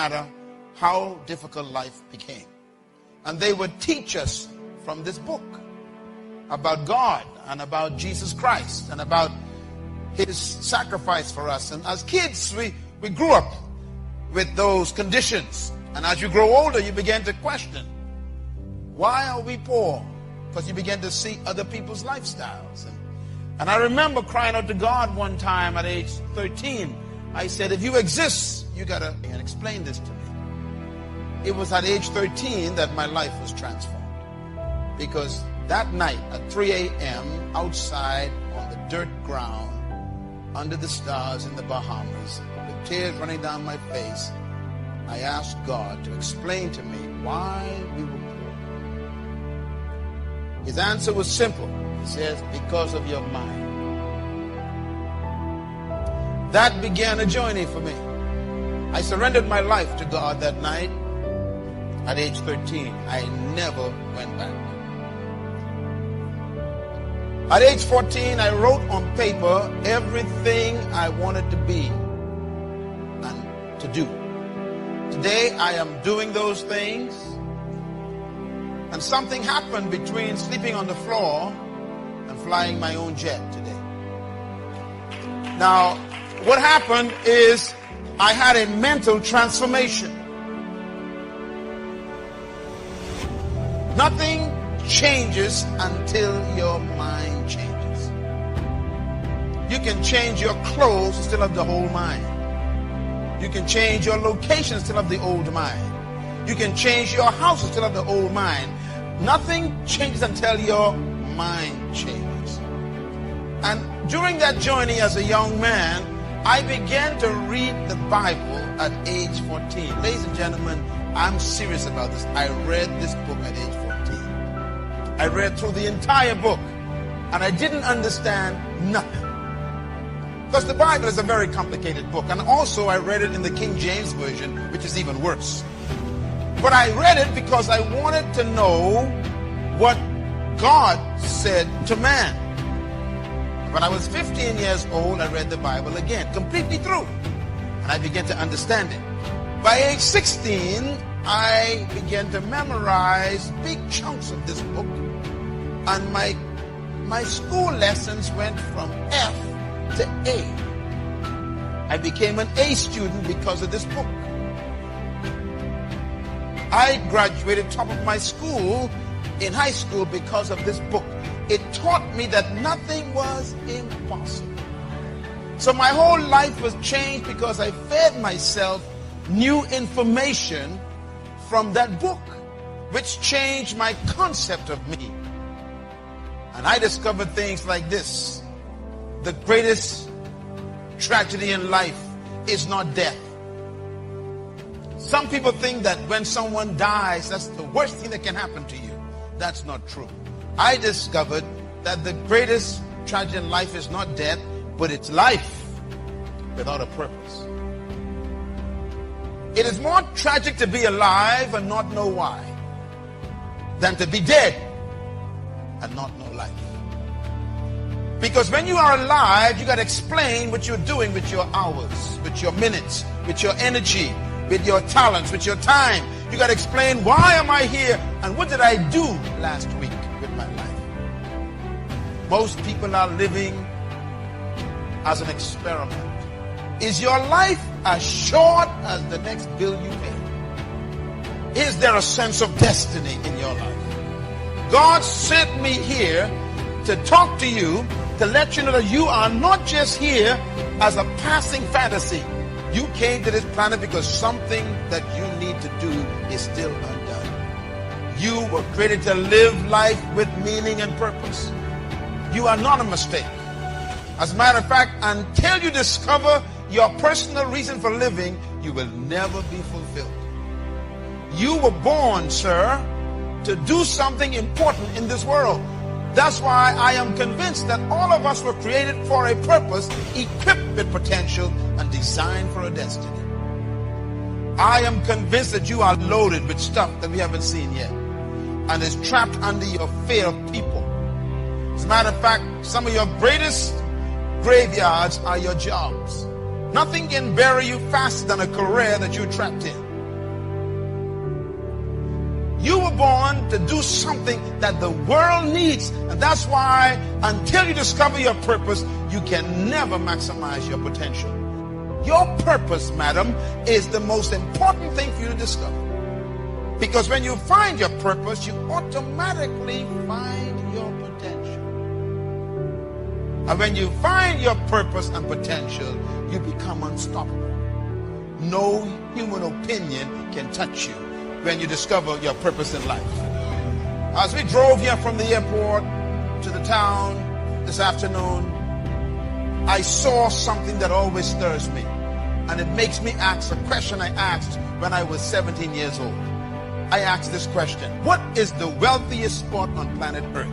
matter how difficult life became. And they would teach us from this book about God and about Jesus Christ and about his sacrifice for us. And as kids, we grew up with those conditions. And as you grow older, you begin to question, why are we poor? Because you begin to see other people's lifestyles. And I remember crying out to God one time at age 13. I said, if you exist, you got to explain this to me. It was at age 13 that my life was transformed. Because that night at 3 a.m. outside on the dirt ground, under the stars in the Bahamas, with tears running down my face, I asked God to explain to me why we were poor. His answer was simple. He says, because of your mind. That began a journey for me. I surrendered my life to God that night at age 13. I never went back. At age 14, I wrote on paper everything I wanted to be and to do. Today, I am doing those things. And something happened between sleeping on the floor and flying my own jet today. Now, what happened is I had a mental transformation. Nothing changes until your mind changes. You can change your clothes and still have the whole mind. You can change your location and still have the old mind. You can change your house and still have the old mind. Nothing changes until your mind changes. And during that journey as a young man, I began to read the Bible at age 14. Ladies and gentlemen, I'm serious about this. I read this book at age 14. I read through the entire book, and I didn't understand nothing. Because the Bible is a very complicated book. And also I read it in the King James Version, which is even worse. But I read it because I wanted to know what God said to man. When I was 15 years old, I read the Bible again, completely through. And I began to understand it. By age 16, I began to memorize big chunks of this book. And my school lessons went from F to A. I became an A student because of this book. I graduated top of my school in high school because of this book. It taught me that nothing was impossible. So my whole life was changed because I fed myself new information from that book, which changed my concept of me. And I discovered things like this. The greatest tragedy in life is not death. Some people think that when someone dies, that's the worst thing that can happen to you. That's not true. I discovered that the greatest tragedy in life is not death, but it's life without a purpose. It is more tragic to be alive and not know why than to be dead and not know life. Because when you are alive, you got to explain what you're doing with your hours, with your minutes, with your energy, with your talents, with your time. You got to explain, why am I here and what did I do last week with my life? Most people are living as an experiment. Is your life as short as the next bill you pay? Is there a sense of destiny in your life? God sent me here to talk to you, to let you know that you are not just here as a passing fantasy. You came to this planet because something that you need to do is still undone. You were created to live life with meaning and purpose. You are not a mistake. As a matter of fact, until you discover your personal reason for living, you will never be fulfilled. You were born, sir, to do something important in this world. That's why I am convinced that all of us were created for a purpose, equipped with potential, and designed for a destiny. I am convinced that you are loaded with stuff that we haven't seen yet, and is trapped under your fear of people. As a matter of fact, some of your greatest graveyards are your jobs. Nothing can bury you faster than a career that you're trapped in. You were born to do something that the world needs. And that's why until you discover your purpose, you can never maximize your potential. Your purpose, madam, is the most important thing for you to discover. Because when you find your purpose, you automatically find your potential. And when you find your purpose and potential, you become unstoppable. No human opinion can touch you when you discover your purpose in life. As we drove here from the airport to the town this afternoon, I saw something that always stirs me. And it makes me ask a question I asked when I was 17 years old. I asked this question: what is the wealthiest spot on planet Earth?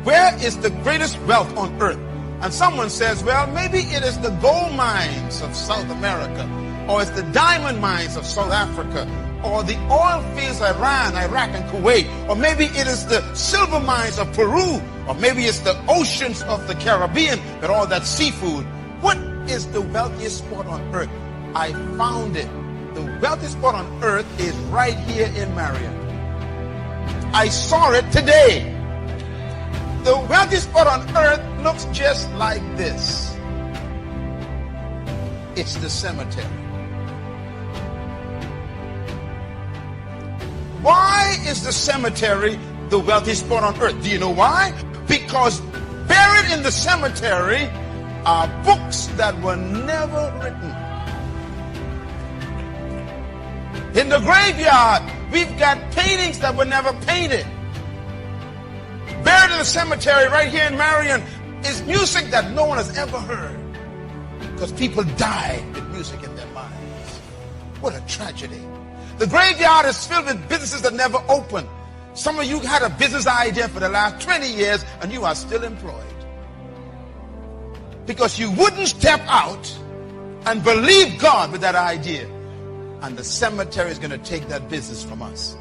Where is the greatest wealth on earth? And someone says, well, maybe it is the gold mines of South America, or it's the diamond mines of South Africa, or the oil fields of Iran, Iraq, and Kuwait, or maybe it is the silver mines of Peru, or maybe it's the oceans of the Caribbean with all that seafood. What is the wealthiest spot on earth? I found it. The wealthiest spot on earth is right here in Marion. I saw it today. The wealthiest spot on earth looks just like this. It's the cemetery. Why is the cemetery the wealthiest spot on earth? Do you know why? Because buried in the cemetery are books that were never written. In the graveyard, we've got paintings that were never painted. Buried in the cemetery right here in Marion is music that no one has ever heard. Because people died with music in their minds. What a tragedy. The graveyard is filled with businesses that never open. Some of you had a business idea for the last 20 years and you are still employed. Because you wouldn't step out and believe God with that idea. And the cemetery is going to take that business from us.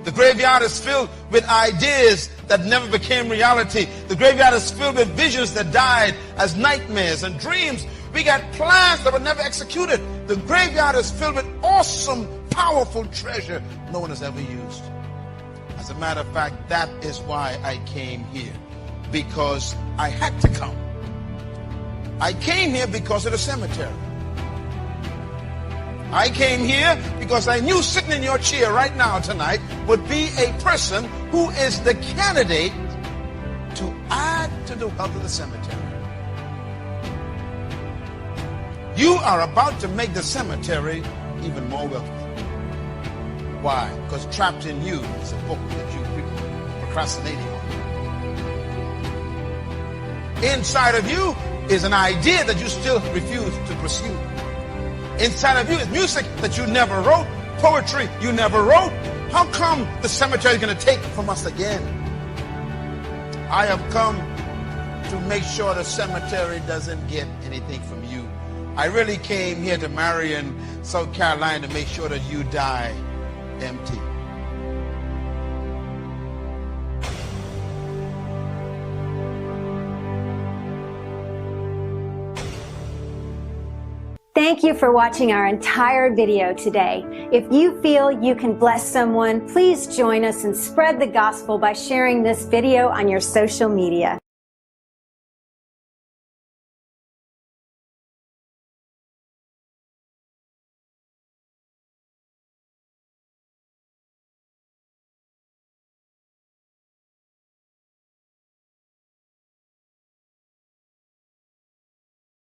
The graveyard is filled with ideas that never became reality. The graveyard is filled with visions that died as nightmares and dreams. We got plans that were never executed. The graveyard is filled with awesome, powerful treasure no one has ever used. As a matter of fact, that is why I came here. Because I had to come. I came here because of the cemetery. I came here because I knew sitting in your chair right now tonight would be a person who is the candidate to add to the wealth of the cemetery. You are about to make the cemetery even more wealthy. Why? Because trapped in you is a book that you're procrastinating on. Inside of you is an idea that you still refuse to pursue. Inside of you is music that you never wrote, poetry you never wrote. How come the cemetery is going to take from us again? I have come to make sure the cemetery doesn't get anything from you. I really came here to Marion, South Carolina to make sure that you die empty. Thank you for watching our entire video today. If you feel you can bless someone, please join us and spread the gospel by sharing this video on your social media.